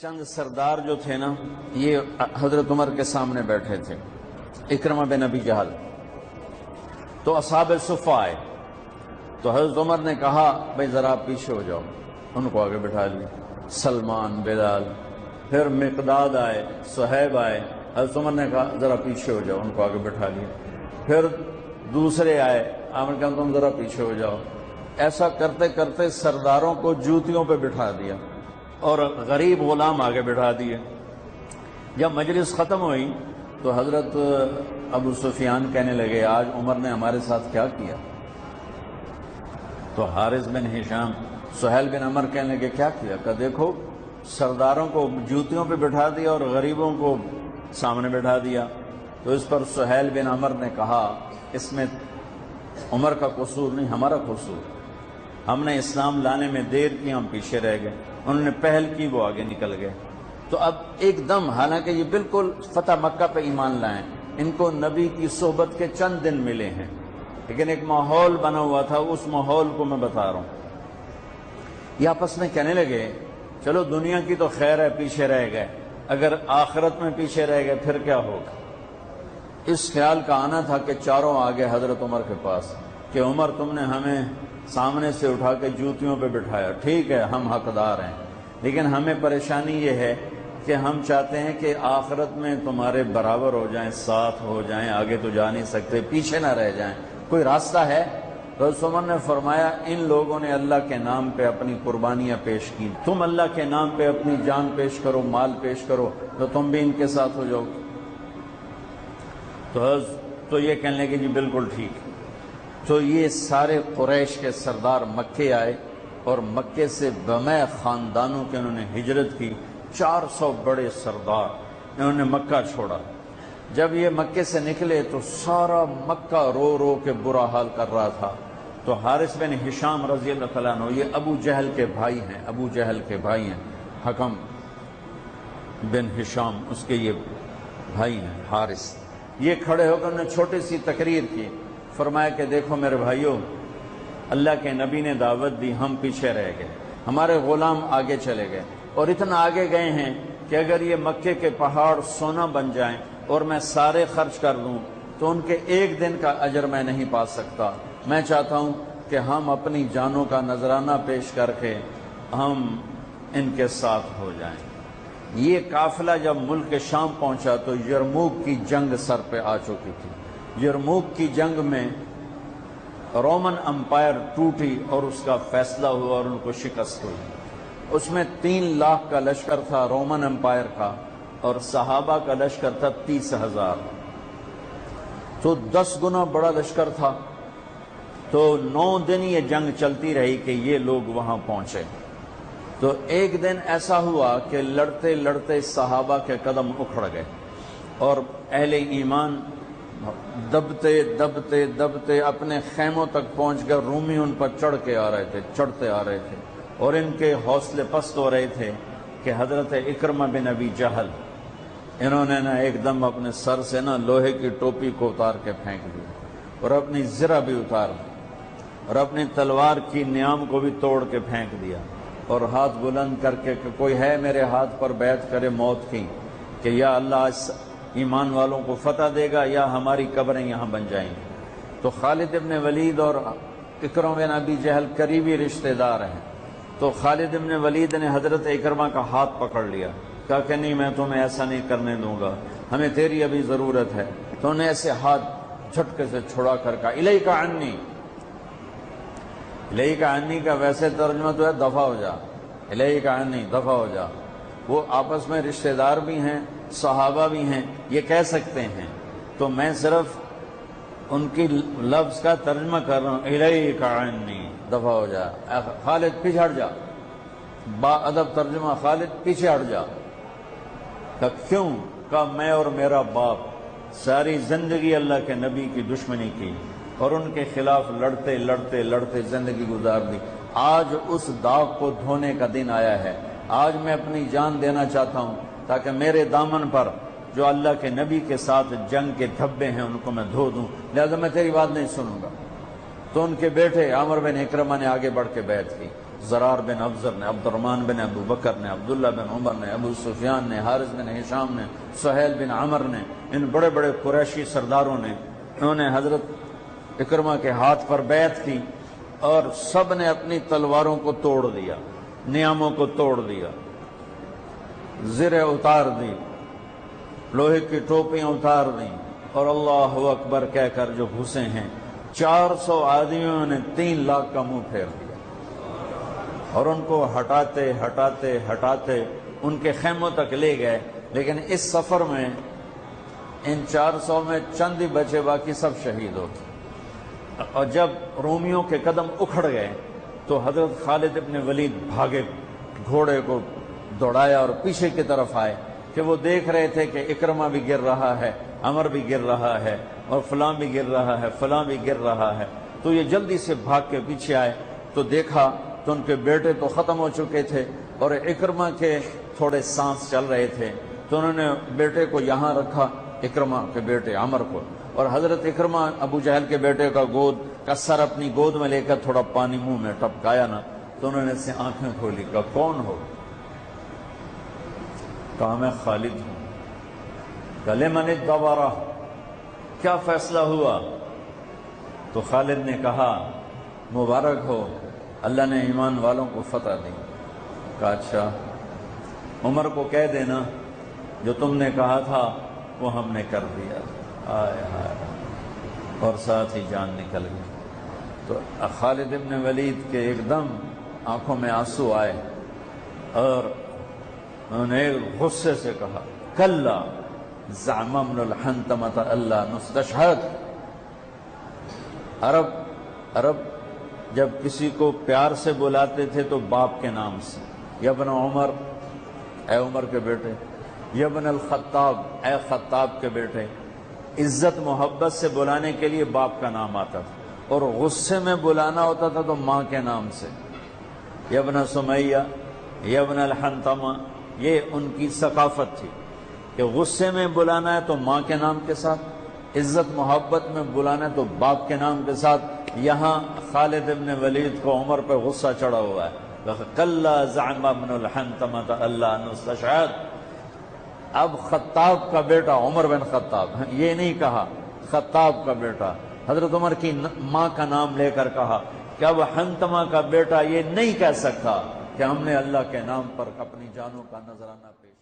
چند سردار جو تھے نا، یہ حضرت عمر کے سامنے بیٹھے تھے، اکرمہ بن ابی جہل۔ تو اصحاب صفہ آئے تو حضرت عمر نے کہا بھائی ذرا آپ پیچھے ہو جاؤ، ان کو آگے بٹھا لیا۔ سلمان، بلال، پھر مقداد آئے، صہیب آئے، حضرت عمر نے کہا ذرا پیچھے ہو جاؤ، ان کو آگے بٹھا لیا۔ پھر دوسرے آئے، آپ نے کہا تم ذرا پیچھے ہو جاؤ۔ ایسا کرتے کرتے سرداروں کو جوتیوں پہ بٹھا دیا اور غریب غلام آگے بٹھا دیے۔ جب مجلس ختم ہوئی تو حضرت ابو سفیان کہنے لگے آج عمر نے ہمارے ساتھ کیا کیا؟ تو حارث بن ہشام، سہیل بن عمر کہنے لگے کیا کیا؟ کہ دیکھو سرداروں کو جوتیوں پہ بٹھا دیا اور غریبوں کو سامنے بٹھا دیا۔ تو اس پر سہیل بن عمر نے کہا اس میں عمر کا قصور نہیں، ہمارا قصور، ہم نے اسلام لانے میں دیر کی، ہم پیچھے رہ گئے، انہوں نے پہل کی، وہ آگے نکل گئے۔ تو اب ایک دم، حالانکہ یہ بالکل فتح مکہ پہ ایمان لائیں، ان کو نبی کی صحبت کے چند دن ملے ہیں، لیکن ایک ماحول بنا ہوا تھا، اس ماحول کو میں بتا رہا ہوں۔ یہ آپس میں کہنے لگے چلو دنیا کی تو خیر ہے، پیچھے رہ گئے، اگر آخرت میں پیچھے رہ گئے پھر کیا ہوگا؟ اس خیال کا آنا تھا کہ چاروں آگے حضرت عمر کے پاس کہ عمر تم نے ہمیں سامنے سے اٹھا کے جوتیوں پہ بٹھایا، ٹھیک ہے ہم حقدار ہیں، لیکن ہمیں پریشانی یہ ہے کہ ہم چاہتے ہیں کہ آخرت میں تمہارے برابر ہو جائیں، ساتھ ہو جائیں، آگے تو جا نہیں سکتے، پیچھے نہ رہ جائیں، کوئی راستہ ہے؟ حضرت عمر نے فرمایا ان لوگوں نے اللہ کے نام پہ اپنی قربانیاں پیش کی، تم اللہ کے نام پہ اپنی جان پیش کرو، مال پیش کرو، تو تم بھی ان کے ساتھ ہو جاؤ۔ تو یہ کہنے لگے جی بالکل ٹھیک۔ تو یہ سارے قریش کے سردار مکے آئے اور مکے سے بمع خاندانوں کے انہوں نے ہجرت کی، 400 بڑے سردار انہوں نے مکہ چھوڑا۔ جب یہ مکے سے نکلے تو سارا مکہ رو رو کے برا حال کر رہا تھا۔ تو حارث بن ہشام رضی اللہ تعالیٰ عنہ، یہ ابو جہل کے بھائی ہیں، ابو جہل کے بھائی ہیں، حکم بن ہشام اس کے یہ بھائی ہیں حارث، یہ کھڑے ہو کر انہوں نے چھوٹی سی تقریر کی، فرمایا کہ دیکھو میرے بھائیوں، اللہ کے نبی نے دعوت دی، ہم پیچھے رہ گئے، ہمارے غلام آگے چلے گئے، اور اتنا آگے گئے ہیں کہ اگر یہ مکے کے پہاڑ سونا بن جائیں اور میں سارے خرچ کر دوں تو ان کے ایک دن کا اجر میں نہیں پا سکتا۔ میں چاہتا ہوں کہ ہم اپنی جانوں کا نذرانہ پیش کر کے ہم ان کے ساتھ ہو جائیں۔ یہ قافلہ جب ملک شام پہنچا تو یرموک کی جنگ سر پہ آ چکی تھی۔ یرموک کی جنگ میں رومن امپائر ٹوٹی اور اس کا فیصلہ ہوا اور ان کو شکست ہوئی۔ اس میں 3 لاکھ کا لشکر تھا رومن امپائر کا، اور صحابہ کا لشکر تھا 30,000، تو 10 گنا بڑا لشکر تھا۔ تو 9 دن یہ جنگ چلتی رہی کہ یہ لوگ وہاں پہنچے۔ تو ایک دن ایسا ہوا کہ لڑتے لڑتے صحابہ کے قدم اکھڑ گئے اور اہل ایمان دبتے دبتے دبتے اپنے خیموں تک پہنچ کر رومی ان پر چڑھ کے آ رہے تھے، چڑھتے آ رہے تھے، اور ان کے حوصلے پست ہو رہے تھے کہ حضرت اکرمہ بن ابی جہل انہوں نے نا ایک دم اپنے سر سے نا لوہے کی ٹوپی کو اتار کے پھینک دی، اور اپنی زرہ بھی اتار دی، اور اپنی تلوار کی نیام کو بھی توڑ کے پھینک دیا، اور ہاتھ بلند کر کے کہ کوئی ہے میرے ہاتھ پر بیعت کرے موت کی کہ یا اللہ اس ایمان والوں کو فتح دے گا یا ہماری قبریں یہاں بن جائیں گی۔ تو خالد ابن ولید اور اکرمہ بن ابی جہل قریبی رشتہ دار ہیں، تو خالد ابن ولید نے حضرت اکرمہ کا ہاتھ پکڑ لیا، کہا کہ نہیں میں تمہیں ایسا نہیں کرنے دوں گا، ہمیں تیری ابھی ضرورت ہے۔ تو انہیں ایسے ہاتھ جھٹکے سے چھڑا کر کہا الیک عنی، الیک عنی کا ویسے ترجمہ تو ہے دفع ہو جا، الیک عنی دفع ہو جا۔ وہ آپس میں رشتہ دار بھی ہیں، صحابہ بھی ہیں، یہ کہہ سکتے ہیں، تو میں صرف ان کی لفظ کا ترجمہ کر رہا ہوں، الیک عنی دفع ہو جا، خالد پیچھے ہٹ جا، با ادب ترجمہ خالد پیچھے ہٹ جا۔ کہ کیوں؟ کہ میں اور میرا باپ ساری زندگی اللہ کے نبی کی دشمنی کی اور ان کے خلاف لڑتے لڑتے لڑتے زندگی گزار دی، آج اس داغ کو دھونے کا دن آیا ہے، آج میں اپنی جان دینا چاہتا ہوں تاکہ میرے دامن پر جو اللہ کے نبی کے ساتھ جنگ کے دھبے ہیں ان کو میں دھو دوں، لہذا میں تیری بات نہیں سنوں گا۔ تو ان کے بیٹے عامر بن اکرمہ نے آگے بڑھ کے بیعت کی، زرار بن ابزر نے، عبد الرحمن بن ابو بکر نے، عبداللہ بن عمر نے، ابو سفیان نے، حارث بن ہشام نے، سہیل بن عمر نے، ان بڑے بڑے قریشی سرداروں نے، انہوں نے حضرت اکرمہ کے ہاتھ پر بیعت کی اور سب نے اپنی تلواروں کو توڑ دیا، نیاموں کو توڑ دیا، زریں اتار دی، لوہے کی ٹوپیاں اتار دیں اور اللہ اکبر کہہ کر جو گھسے ہیں 400 آدمیوں نے 3 لاکھ کا منہ پھیر دیا اور ان کو ہٹاتے ہٹاتے ہٹاتے ان کے خیموں تک لے گئے۔ لیکن اس سفر میں ان 400 میں چند ہی بچے، باقی سب شہید ہو گئے۔ اور جب رومیوں کے قدم اکھڑ گئے تو حضرت خالد ابن ولید بھاگے، گھوڑے کو دوڑایا اور پیچھے کی طرف آئے کہ وہ دیکھ رہے تھے کہ اکرمہ بھی گر رہا ہے، عمر بھی گر رہا ہے اور فلاں بھی گر رہا ہے، فلاں بھی گر رہا ہے۔ تو یہ جلدی سے بھاگ کے پیچھے آئے تو دیکھا تو ان کے بیٹے تو ختم ہو چکے تھے اور اکرمہ کے تھوڑے سانس چل رہے تھے، تو انہوں نے بیٹے کو یہاں رکھا، اکرمہ کے بیٹے عمر کو، اور حضرت اکرمہ ابو جہل کے بیٹے کا سر اپنی گود میں لے کر تھوڑا پانی منہ میں ٹپکایا نا، تو انہوں نے اسے آنکھیں کھولی، کہا کون ہو؟ کہا میں خالد ہوں۔ گلے من الدبرہ، کیا فیصلہ ہوا؟ تو خالد نے کہا مبارک ہو، اللہ نے ایمان والوں کو فتح دی۔ کہا اچھا، عمر کو کہہ دینا جو تم نے کہا تھا وہ ہم نے کر دیا۔ آئے ہائے، اور ساتھ ہی جان نکل گئی۔ تو خالد ابن ولید کے ایک دم آنکھوں میں آنسو آئے اور انہوں نے غصے سے کہا کلا زعم ابن الحنتمۃ اللہ نستشہد۔ عرب جب کسی کو پیار سے بلاتے تھے تو باپ کے نام سے، یا ابن عمر، اے عمر کے بیٹے، یا ابن الخطاب، اے خطاب کے بیٹے، عزت محبت سے بلانے کے لیے باپ کا نام آتا تھا، اور غصے میں بلانا ہوتا تھا تو ماں کے نام سے، یا ابن سمیہ، یا ابن الحنتمہ۔ یہ ان کی ثقافت تھی کہ غصے میں بلانا ہے تو ماں کے نام کے ساتھ، عزت محبت میں بلانا ہے تو باپ کے نام کے ساتھ۔ یہاں خالد ابن ولید کو عمر پہ غصہ چڑھا ہوا ہے، کلا زعم ابن الحنتمۃ اللہ نستشہد۔ اب خطاب کا بیٹا عمر بن خطاب، یہ نہیں کہا خطاب کا بیٹا، حضرت عمر کی ماں کا نام لے کر کہا کہ اب حنتمہ کا بیٹا یہ نہیں کہہ سکتا کہ ہم نے اللہ کے نام پر اپنی جانوں کا نذرانہ پیش